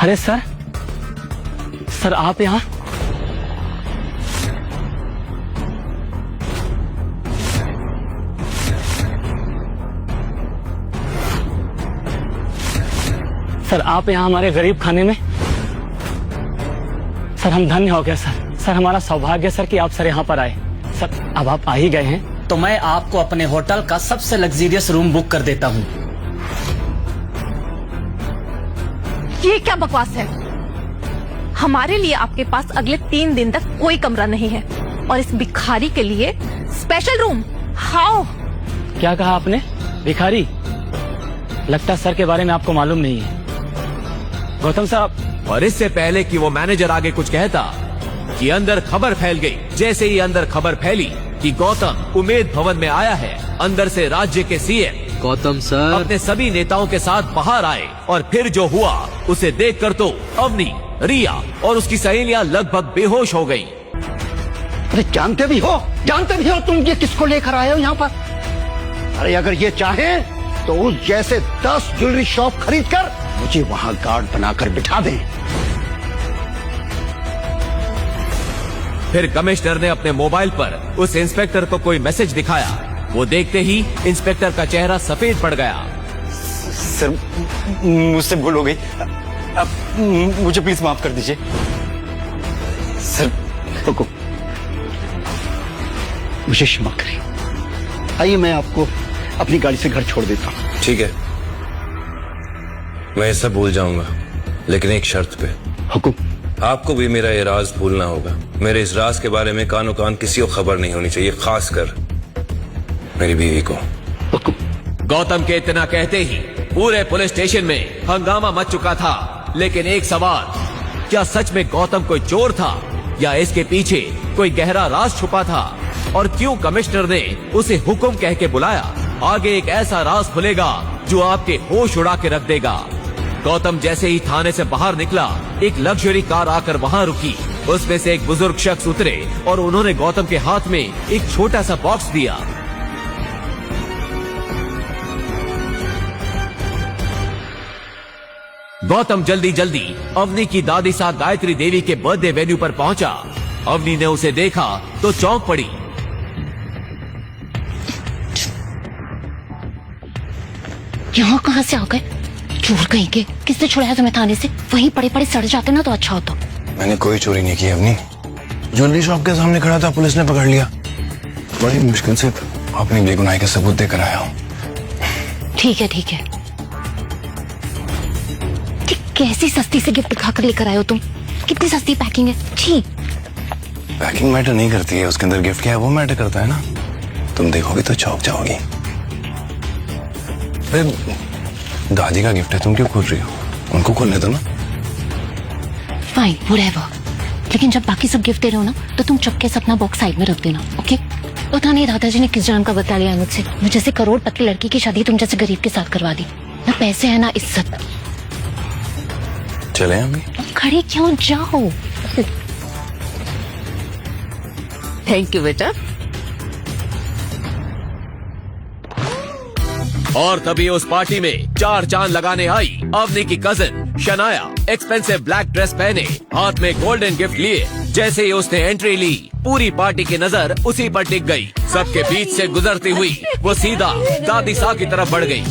अरे sir, sir आप यहाँ? सर आप यहाँ हमारे गरीब खाने में? सर हम धन्य हो गए सर। सर हमारा सौभाग्य सर कि आप सर यहाँ पर आए। सर अब आप आ ही गए हैं तो मैं आपको अपने होटल का सबसे लग्जरियस रूम बुक कर देता हूँ। ये क्या बकवास है? हमारे लिए आपके पास अगले 3 दिन तक कोई कमरा नहीं है और इस भिखारी के लिए स्पेशल रूम। हाउ? क्या कहा आपने? भिखारी? लगता सर के बारे में आपको मालूम नहीं है। गौतम साहब। और इससे पहले कि वो मैनेजर आगे कुछ कहता कि अंदर खबर फैल गई। जैसे ही अंदर खबर फैली कि गौतम उमेद भवन में आया है, अंदर से राज्य के सीएम गौतम सर अपने सभी नेताओं के साथ बाहर आए और फिर जो हुआ उसे देखकर तो अवनी, रिया और उसकी सहेलियां लगभग बेहोश हो गईं। अरे जानते भी हो तुम ये किसको लेकर आए हो यहाँ पर? अरे अगर ये चाहे तो उस जैसे 10 ज्वेलरी शॉप खरीद कर मुझे वहां गार्ड बनाकर बिठा दें। फिर कमिश्नर ने अपने मोबाइल पर उस इंस्पेक्टर को कोई मैसेज दिखाया। वो देखते ही इंस्पेक्टर का चेहरा सफेद पड़ गया। सर मुझसे भूल हो गई, अब मुझे प्लीज माफ कर दीजिए। सर रुको, मुझे क्षमा करें। आइए मैं आपको अपनी गाड़ी से घर छोड़ देता हूँ। ठीक है, मैं सब भूल जाऊंगा, लेकिन एक शर्त पे। हुकुम। आपको भी मेरा ये राज भूलना होगा। मेरे इस राज के बारे में कानो कान किसी को खबर नहीं होनी चाहिए, खासकर मेरी बीवी को। हुकुम। गौतम के इतना कहते ही पूरे पुलिस स्टेशन में हंगामा मच चुका था। लेकिन एक सवाल, क्या सच में गौतम कोई चोर था या इसके पीछे कोई गहरा राज छुपा था? और क्यों कमिश्नर ने उसे हुक्म कह के बुलाया? आगे एक ऐसा राज खुलेगा जो आपके होश उड़ा के रख देगा। गौतम जैसे ही थाने से बाहर निकला, एक लग्जरी कार आकर वहां रुकी। उसमें से एक बुजुर्ग शख्स उतरे और उन्होंने गौतम के हाथ में एक छोटा सा बॉक्स दिया। गौतम जल्दी जल्दी अवनी की दादी साथ गायत्री देवी के बर्थडे वेन्यू पर पहुंचा। अवनी ने उसे देखा तो चौंक पड़ी। यहाँ कहाँ से आ गए? चोर कहीं के। किसने छुड़ाया तुम्हें थाने से? वहीं पड़े पड़े सड़ जाते ना तो अच्छा होता। मैंने कोई चोरी नहीं की अवनी। ज्वेलरी शॉप के सामने खड़ा था, पुलिस ने पकड़ लिया। बड़ी मुश्किल से अपनी बेगुनाही का सबूत देकर आया हूँ। ठीक है ठीक है। कैसी सस्ती से गिफ्ट दिखाकर लेकर आए हो तुम? कितनी सस्ती पैकिंग है। छी। पैकिंग मैटर नहीं करती है, उसके अंदर गिफ्ट क्या है वो मैटर करता है ना। तुम देखोगे तो चौंक जाओगी। दादी का गिफ्ट है, तुम क्यों खोल रही हो? उनको खोलने दो ना। Fine, whatever. लेकिन जब बाकी सब गिफ्ट दे रहे हो ना तो तुम चुपके से अपना बॉक्स साइड में रख देना, ओके? पता नहीं दादाजी ने किस जान का बता लिया मुझसे। मुझे जैसे करोड़पति लड़की की शादी तुम जैसे गरीब के साथ करवा दी। ना पैसे है ना इज्जत। चले अम्मी? खड़े क्यों, जाओ। थैंक यू बेटा। और तभी उस पार्टी में 4 चांद लगाने आई अवनी की cousin Shanaya. Expensive black dress पहने, हाथ में गोल्डन गिफ्ट लिए। जैसे ही उसने एंट्री ली, पूरी पार्टी की नजर उसी पर टिक गई। सबके बीच से गुजरती हुई वो सीधा दादी साहब की तरफ बढ़ गई।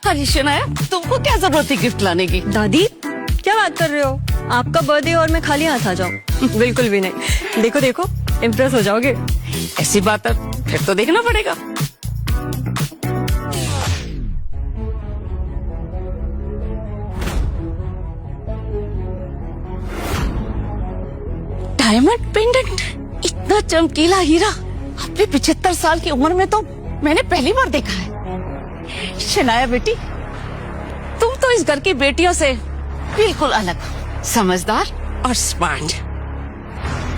अरे शनाया, तुमको क्या जरूरत थी गिफ्ट लाने की? दादी क्या बात कर रहे हो? आपका बर्थडे और मैं खाली हाथ आ जाऊं? बिल्कुल भी नहीं। देखो देखो, इम्प्रेस हो जाओगे। ऐसी बात है, फिर तो देखना पड़ेगा। डायमंड पेंडेंट, इतना चमकीला हीरा अपने 75 साल की उम्र में तो मैंने पहली बार देखा है। शनाया बेटी, तुम तो इस घर की बेटियों से बिल्कुल अलग हो। समझदार और स्मार्ट।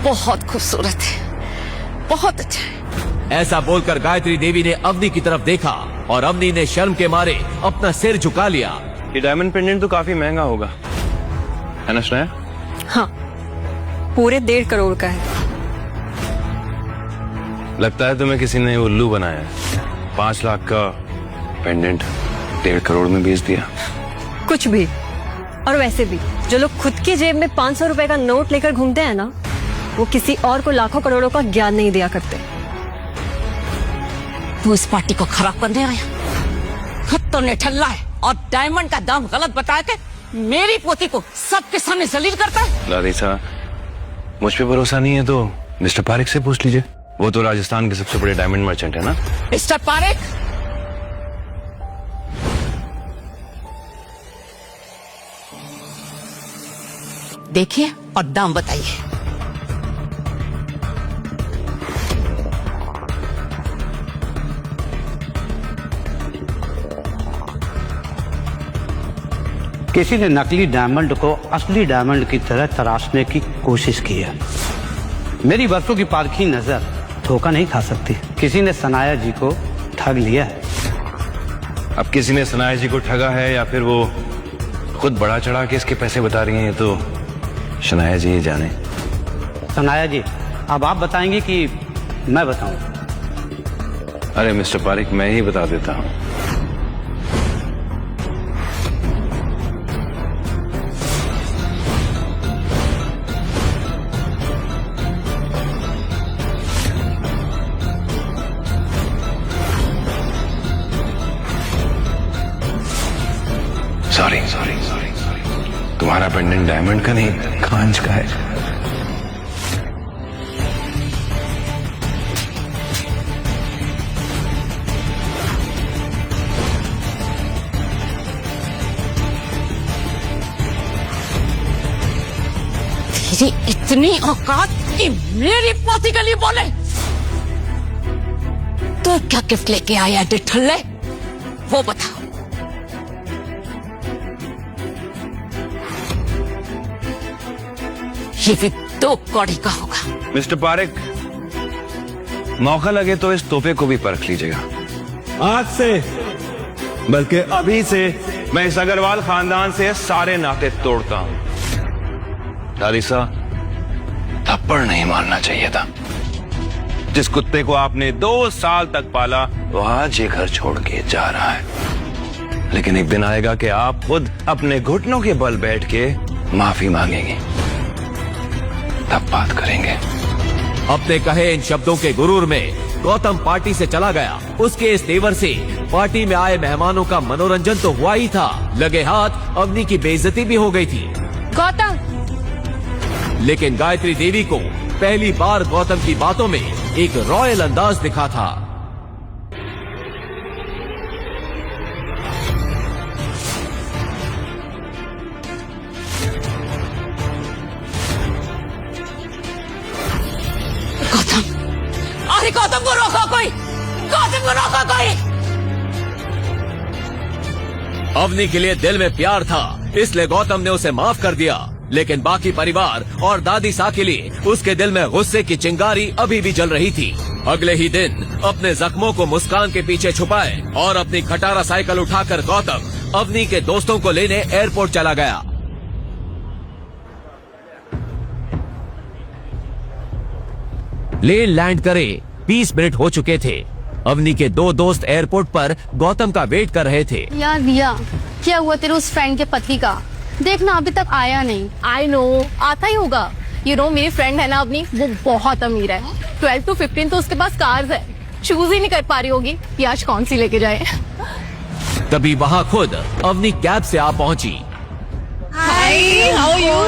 बहुत खूबसूरत है, बहुत अच्छा है। ऐसा बोलकर गायत्री देवी ने अवनी की तरफ देखा और अवनी ने शर्म के मारे अपना सिर झुका लिया। ये डायमंड पेंडेंट तो काफी महंगा होगा, है ना श्रेया? हाँ, पूरे 1.5 करोड़ का है। लगता है तुम्हें किसी ने उल्लू बनाया है। 5 लाख का पेंडेंट 1.5 करोड़ में बेच दिया। कुछ भी, और वैसे भी जो लोग खुद की जेब में 500 रुपए का नोट लेकर घूमते हैं ना, वो किसी और को लाखों करोड़ों का ज्ञान नहीं दिया करते। तू इस पार्टी को खराब करने आया। खुद तो निठल्ला है और डायमंड का दाम गलत बता के मेरी पोती को सबके सामने जलील करता है। लारिसा, मुझ पे भरोसा नहीं है तो मिस्टर पारेख से पूछ लीजिए। वो तो राजस्थान के सबसे बड़े डायमंड मर्चेंट है ना। मिस्टर पारेख, देखिए और दाम बताइए। किसी ने नकली डायमंड को असली डायमंड की तरह तराशने की कोशिश की है। मेरी बरसों की पारखी नजर धोखा नहीं खा सकती। किसी ने सनाया जी को ठग लिया है। अब किसी ने सनाया जी को ठगा है या फिर वो खुद बड़ा चढ़ा के इसके पैसे बता रही हैं, ये तो शनाया जी ही जाने। सनाया जी, अब आप बताएंगे कि मैं बताऊं? अरे मिस्टर पारेख, मैं ही बता देता हूं। सॉरी सॉरी सॉरी सॉरी, तुम्हारा पेंडेंट डायमंड का नहीं, कांच का है। तेरी इतनी औकात कि मेरी पोती के लिए बोले? तो क्या गिफ्ट लेके आया डिठल्ले, वो बताओ। ये भी 2 कौड़ी का होगा। मिस्टर पारेख, मौका लगे तो इस तोहफे को भी परख लीजिएगा। आज से, बल्कि अभी से, मैं इस अग्रवाल खानदान से सारे नाते तोड़ता हूं। लारिसा, थप्पड़ नहीं मारना चाहिए था। जिस कुत्ते को आपने 2 साल तक पाला वो आज ये घर छोड़ के जा रहा है। लेकिन एक दिन आएगा कि आप खुद अपने घुटनों के बल बैठ के माफी मांगेंगे, तब बात करेंगे। अपने कहे इन शब्दों के गुरूर में गौतम पार्टी से चला गया। उसके इस तेवर से पार्टी में आए मेहमानों का मनोरंजन तो हुआ ही था, लगे हाथ अवनी की बेइज्जती भी हो गई थी। गौतम, लेकिन गायत्री देवी को पहली बार गौतम की बातों में एक रॉयल अंदाज दिखा था। गौतम, अरे गौतम को रोको कोई, गौतम को रोको कोई। अवनी के लिए दिल में प्यार था, इसलिए गौतम ने उसे माफ कर दिया। लेकिन बाकी परिवार और दादी सा के लिए उसके दिल में गुस्से की चिंगारी अभी भी जल रही थी। अगले ही दिन अपने जख्मों को मुस्कान के पीछे छुपाए और अपनी खटारा साइकिल उठाकर गौतम अवनी के दोस्तों को लेने एयरपोर्ट चला गया। प्लेन लैंड करे 20 मिनट हो चुके थे। अवनी के 2 दोस्त एयरपोर्ट पर गौतम का वेट कर रहे थे। यार रिया, क्या हुआ तेरे उस फ्रेंड के पति का? देखना अभी तक आया नहीं। आई नो, आता ही होगा। यू नो मेरी फ्रेंड है ना अपनी, वो बहुत अमीर है। 12 to 15 तो उसके पास कार्स है। चूज ही नहीं कर पा रही होगी कि आज कौन सी लेके जाए। तभी वहाँ खुद अवनी कैब से आ पहुंची। Hi, how are you?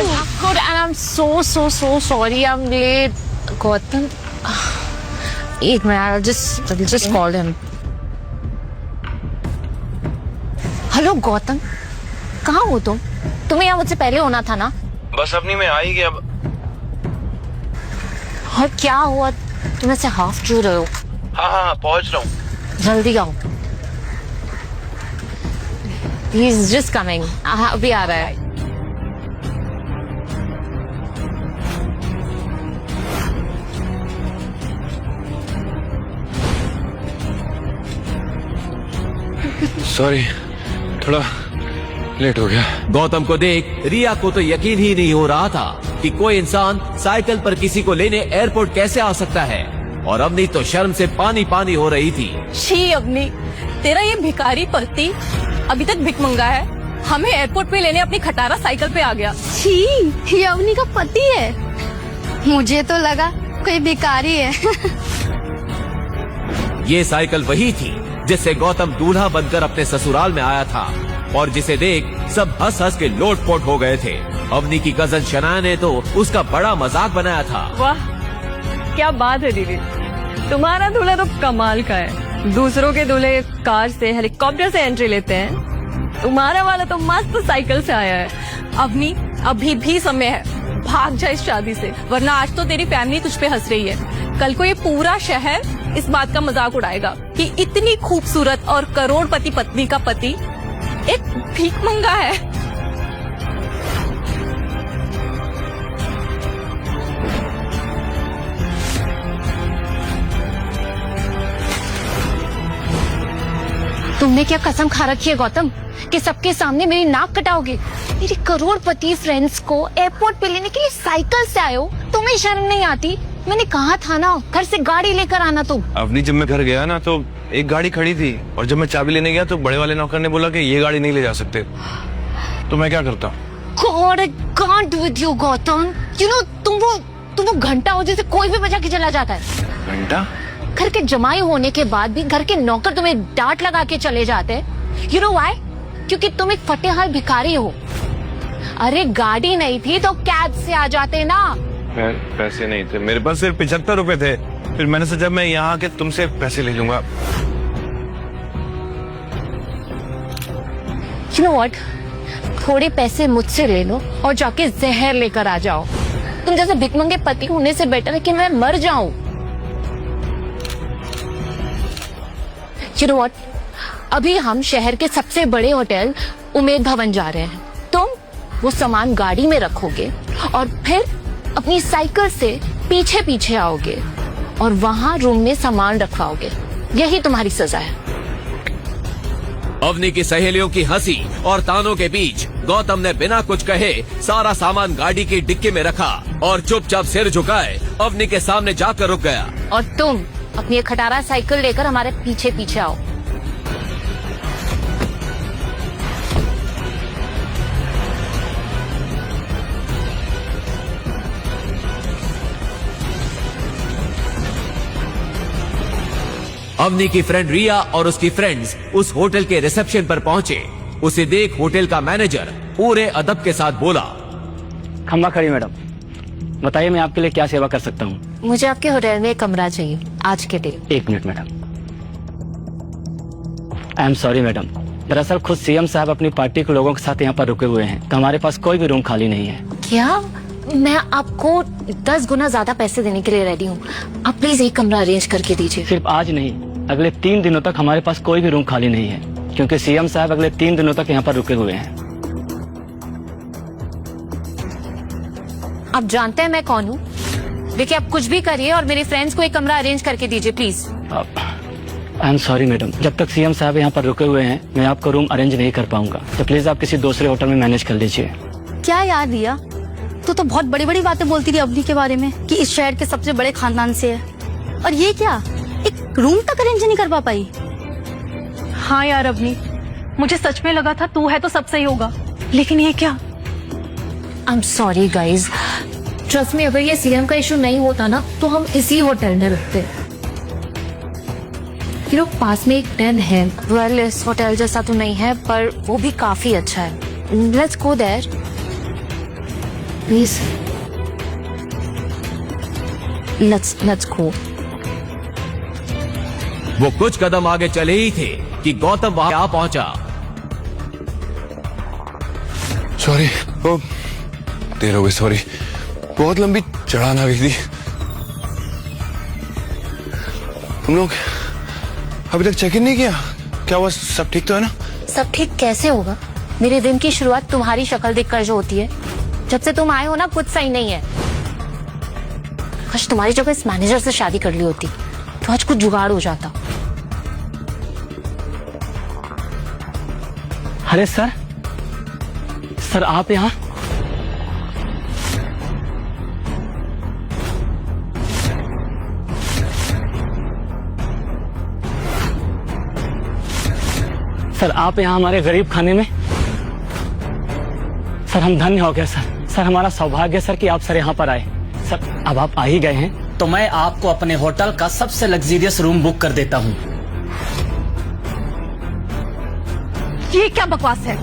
Good, and I'm so sorry I'm late. Gautam, एक minute, I'll just call him. Hello Gautam, कहाँ हो तुम? तुम्हें यहाँ मुझसे पहले होना था ना? बस अपनी में आई गया। और क्या हुआ? तुम ऐसे हाफ क्यों रहे हो? हाँ, पहुंच रहा हूँ। जल्दी आओ। He's just coming. अभी आ रहा है। सॉरी, थोड़ा लेट हो गया। गौतम को देख रिया को तो यकीन ही नहीं हो रहा था कि कोई इंसान साइकिल पर किसी को लेने एयरपोर्ट कैसे आ सकता है। और अवनी तो शर्म से पानी पानी हो रही थी। छी अवनी, तेरा ये भिखारी पति अभी तक भिख मंगा है। हमें एयरपोर्ट पे लेने अपनी खटारा साइकिल पे आ गया। छी, ये अवनी का पति है। मुझे तो लगा कोई भिखारी है। ये साइकिल वही थी जिससे गौतम दूल्हा बनकर अपने ससुराल में आया था और जिसे देख सब हंस हंस के लोटपोट हो गए थे। अवनी की कजन शनाया ने तो उसका बड़ा मजाक बनाया था। वाह क्या बात है दीदी, तुम्हारा दूल्हा तो कमाल का है। दूसरों के दूल्हे कार से हेलीकॉप्टर से एंट्री लेते हैं, तुम्हारा वाला तो मस्त साइकिल से आया है। अवनी अभी भी समय है, भाग जा इस शादी से, वरना आज तो तेरी फैमिली तुझ पे हंस रही है। कल को ये पूरा शहर इस बात का मजाक उड़ाएगा कि इतनी खूबसूरत और करोड़पति पत्नी का पति एक भीखमंगा है। तुमने क्या कसम खा रखी है गौतम कि सबके सामने मेरी नाक कटाओगे? मेरी करोड़पति फ्रेंड्स को एयरपोर्ट पे लेने के लिए साइकिल से आए हो, तुम्हें शर्म नहीं आती? मैंने कहा था ना घर से गाड़ी लेकर आना तुम। अवनी जब मैं घर गया ना तो एक गाड़ी खड़ी थी और जब मैं चाबी लेने गया तो बड़े वाले नौकर ने बोला कि ये गाड़ी नहीं ले जा सकते, तो मैं क्या करता? God, I can't with you, Gautam. You know, तुम वो घंटा हो जैसे कोई भी बजा के चला जाता है। घंटा? घर के जमाई होने के बाद भी घर के नौकर तुम्हें डांट लगा के चले जाते हैं। You know why? क्योंकि तुम एक फटेहाल भिखारी हो। अरे गाड़ी नहीं थी तो कैब से आ जाते ना। पैसे नहीं थे मेरे पास, सिर्फ 75 रुपए थे। फिर मैंने सोचा मैं यहाँ आके तुमसे पैसे ले लूंगा। You know what? थोड़े पैसे मुझसे ले लो और जाके जहर लेकर आ जाओ। तुम जैसे भिखमंगे पति होने से बेटर है कि मैं मर जाऊं। You know what? अभी हम शहर के सबसे बड़े होटल उमेद भवन जा रहे हैं। तुम वो सामान गाड़ी में रखोगे और फिर अपनी साइकिल से पीछे पीछे आओगे और वहां रूम में सामान रखवाओगे। यही तुम्हारी सजा है। अवनी की सहेलियों की हंसी और तानों के बीच गौतम ने बिना कुछ कहे सारा सामान गाड़ी की डिक्की में रखा और चुपचाप सिर झुकाए अवनी के सामने जाकर रुक गया। और तुम अपनी एक खटारा साइकिल लेकर हमारे पीछे पीछे आओ। अवनी की फ्रेंड रिया और उसकी फ्रेंड्स उस होटल के रिसेप्शन पर पहुंचे। उसे देख होटल का मैनेजर पूरे अदब के साथ बोला, खम्बा खड़ी मैडम, बताइए मैं आपके लिए क्या सेवा कर सकता हूँ? मुझे आपके होटल में एक कमरा चाहिए आज के दिन। 1 minute madam. I am sorry madam, दरअसल खुद सीएम साहब अपनी पार्टी के लोगों के साथ यहाँ पर रुके हुए हैं, तो हमारे पास कोई भी रूम खाली नहीं है। क्या? मैं आपको 10 गुना ज्यादा पैसे देने के लिए रेडी हूँ। आप प्लीज एक कमरा अरेंज करके दीजिए। सिर्फ आज नहीं, अगले 3 दिनों तक हमारे पास कोई भी रूम खाली नहीं है, क्योंकि सीएम साहब अगले 3 दिनों तक यहाँ पर रुके हुए हैं। आप जानते हैं मैं कौन हूँ? देखिए आप कुछ भी करिए और मेरी फ्रेंड्स को एक कमरा अरेंज करके दीजिए please. I am sorry madam, जब तक सीएम साहब यहाँ पर रुके हुए हैं मैं आपको रूम अरेंज नहीं कर पाऊंगा, तो प्लीज आप किसी दूसरे होटल में मैनेज कर लीजिए। क्या यार रिया, तू तो बहुत बड़ी बड़ी बातें बोलती थी अवनी के बारे में कि इस शहर के सबसे बड़े खानदान से है, और ये क्या एक रूम तक अरेंज नहीं कर पाई? हाँ यार अवनी, मुझे सच में लगा था तू है तो सब सही होगा, लेकिन ये क्या? I am sorry guys, trust में अगर ये सीएम का इशू नहीं होता ना तो हम इसी होटल में रुकते। पास में एक डेन है। वेल इस होटल जैसा तो नहीं है पर वो भी काफी अच्छा है। Let's go there please. Let's go. वो कुछ कदम आगे चले ही थे कि गौतम वहां आ पहुंचा। सॉरी, वो देर हो गई, सॉरी, बहुत लंबी चढ़ान आ गई थी। तुम लोग अभी तक चेक इन नहीं किया? क्या हुआ, सब ठीक तो है ना? सब ठीक कैसे होगा? मेरे दिन की शुरुआत तुम्हारी शक्ल देखकर जो होती है। जब से तुम आए हो ना कुछ सही नहीं है। काश तुम्हारी जगह इस मैनेजर से शादी कर ली होती तो आज कुछ जुगाड़ हो जाता। अरे सर आप यहाँ? सर आप यहाँ हमारे गरीब खाने में? सर हम धन्य हो गए सर। सर हमारा सौभाग्य सर कि आप सर यहाँ पर आए। सर अब आप आ ही गए हैं तो मैं आपको अपने होटल का सबसे लग्जरियस रूम बुक कर देता हूँ। ये क्या बकवास है?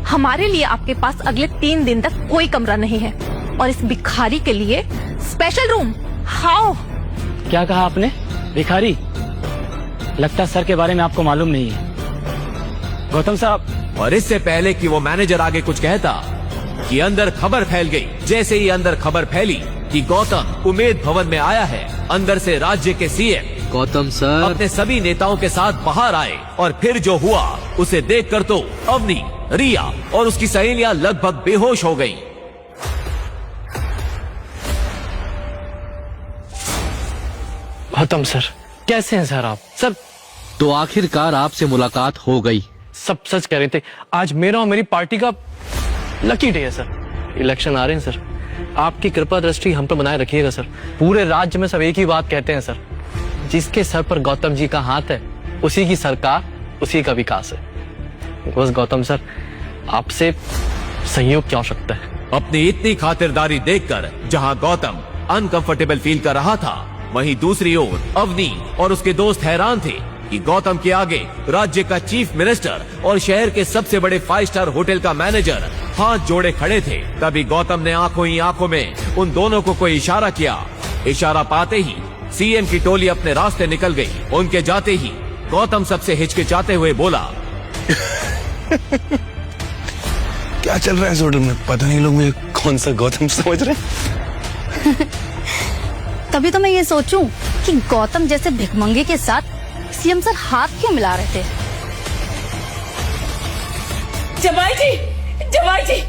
हमारे लिए आपके पास अगले 3 दिन तक कोई कमरा नहीं है और इस भिखारी के लिए स्पेशल रूम। हाउ? क्या कहा आपने? भिखारी? लगता सर के बारे में आपको मालूम नहीं है। गौतम साहब। और इससे पहले कि वो मैनेजर आगे कुछ कहता कि अंदर खबर फैल गई। जैसे ही अंदर खबर फैली कि गौतम उमेद भवन में आया है, अंदर से राज्य के सीएम गौतम सर अपने सभी नेताओं के साथ बाहर आए और फिर जो हुआ उसे देखकर तो अवनी, रिया और उसकी सहेलियां लगभग बेहोश हो गईं। गौतम सर कैसे हैं सर आप? सर तो आखिरकार आपसे मुलाकात हो गई। सब सच कह रहे थे। आज मेरा और मेरी पार्टी का लकी डे है सर। इलेक्शन आ रहे हैं सर, आपकी कृपा दृष्टि हम पर बनाए रखिएगा सर। पूरे राज्य में सब एक ही बात कहते हैं सर, जिसके सर पर गौतम जी का हाथ है उसी की सरकार, उसी का विकास है। बस गौतम सर आपसे सहयोग की आवश्यकता है। अपनी इतनी खातिरदारी देखकर जहां गौतम अनकंफर्टेबल फील कर रहा था, वहीं दूसरी ओर अवनी और उसके दोस्त हैरान थे कि गौतम के आगे राज्य का चीफ मिनिस्टर और शहर के सबसे बड़े 5 स्टार होटल का मैनेजर हाथ जोड़े खड़े थे। तभी गौतम ने आंखों ही आंखों में उन दोनों को कोई इशारा किया। इशारा पाते ही सीएम की टोली अपने रास्ते निकल गई। उनके जाते ही गौतम सबसे हिचकिचाते हुए बोला, क्या चल रहा है इस होटल में? पता नहीं लोग मुझे कौन सा गौतम समझ रहे हैं। तभी तो मैं ये सोचूं कि गौतम जैसे भिखमंगे के साथ सीएम सर हाथ क्यों मिला रहे थे। जमाई जी, जमाई जी,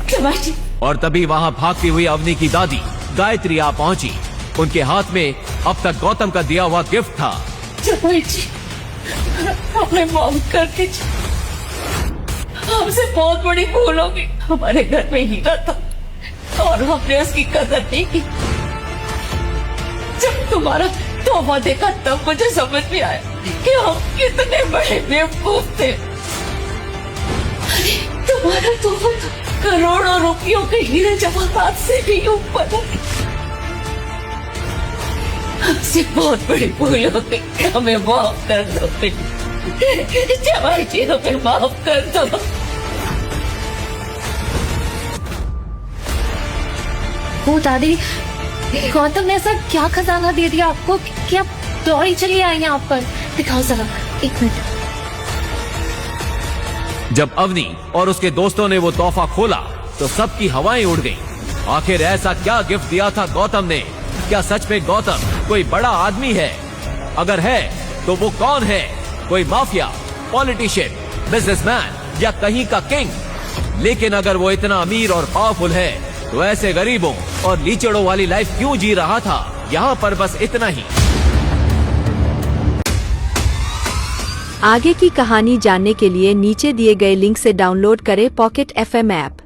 जमाई जी। और तभी वहां भागती हुई अवनी की दादी गायत्री आ पहुंची। उनके हाथ में अब तक गौतम का दिया हुआ गिफ्ट था। जमाई जी हमें माफ कर दीजिए, हमसे बहुत बड़ी भूल हो गई। हमारे घर में हीरा था और हमने उसकी कदर नहीं की। जब तुम्हारा तोहफा देखा तब मुझे समझ में आया कि हम कितने बड़े बेवकूफ थे। तुम्हारा तोहफा तो करोड़ों रुपयों के हीरे जवाहरात से भी ऊपर है। हमसे बहुत बड़ी भूल हो गई, हमें माफ कर दो। जवाई जी हमें माफ कर दो। वो दादी, गौतम ने ऐसा क्या खजाना दे दिया आपको कि आप दौड़ी चली आई यहाँ पर? दिखाओ जरा, 1 मिनट। जब अवनी और उसके दोस्तों ने वो तोहफा खोला तो सबकी हवाएं उड़ गईं। आखिर ऐसा क्या गिफ्ट दिया था गौतम ने? क्या सच में गौतम कोई बड़ा आदमी है? अगर है तो वो कौन है? कोई माफिया, पॉलिटिशियन, बिजनेसमैन या कहीं का किंग? लेकिन अगर वो इतना अमीर और पावरफुल है तो ऐसे गरीबों और लीचड़ों वाली लाइफ क्यों जी रहा था? यहाँ पर बस इतना ही। आगे की कहानी जानने के लिए नीचे दिए गए लिंक से डाउनलोड करें पॉकेट FM ऐप।